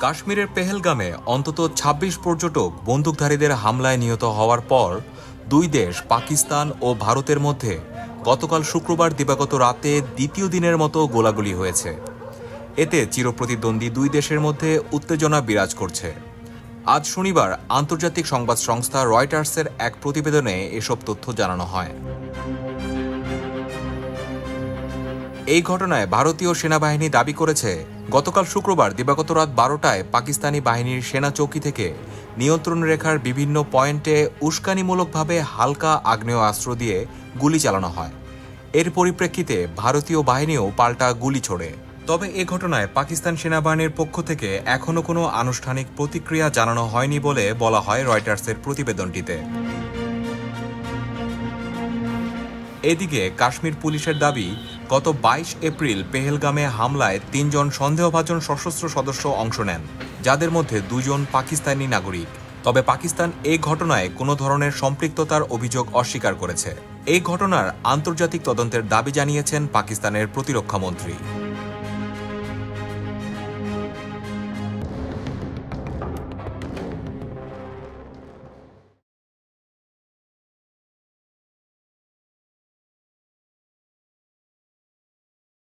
কাশ্মীরের পেহেলগামে অন্তত ২৬ পর্যটক বন্দুকধারীদের হামলায় নিহত হওয়ার পর দুই দেশ পাকিস্তান ও ভারতের মধ্যে গতকাল শুক্রবার দিবাগত রাতে দ্বিতীয় দিনের মতো গোলাগুলি হয়েছে। এতে চিরপ্রতিদ্বন্দ্বী দুই দেশের মধ্যে উত্তেজনা বিরাজ করছে। আজ শনিবার আন্তর্জাতিক সংবাদ সংস্থা রয়টার্সের এক প্রতিবেদনে এসব তথ্য জানানো হয়। এই ঘটনায় ভারতীয় সেনাবাহিনী দাবি করেছে, গতকাল শুক্রবার দিবাগত রাত ১২টায় পাকিস্তানি বাহিনীর সেনা চৌকি থেকে নিয়ন্ত্রণ রেখার বিভিন্ন পয়েন্টে উস্কানিমূলকভাবে হালকা আগ্নেয়াস্ত্র দিয়ে গুলি চালানো হয়। এর পরিপ্রেক্ষিতে ভারতীয় বাহিনীও পাল্টা গুলি ছোড়ে। তবে এ ঘটনায় পাকিস্তান সেনাবাহিনীর পক্ষ থেকে এখনও কোনো আনুষ্ঠানিক প্রতিক্রিয়া জানানো হয়নি বলে বলা হয় রয়টার্সের প্রতিবেদনটিতে। এদিকে কাশ্মীর পুলিশের দাবি, গত ২২ এপ্রিল পেহেলগামে হামলায় ৩ জন সন্দেহভাজন সশস্ত্র সদস্য অংশ নেন, যাদের মধ্যে ২ জন পাকিস্তানি নাগরিক। তবে পাকিস্তান এই ঘটনায় কোনো ধরনের সম্পৃক্ততার অভিযোগ অস্বীকার করেছে। এই ঘটনার আন্তর্জাতিক তদন্তের দাবি জানিয়েছেন পাকিস্তানের প্রতিরক্ষামন্ত্রী।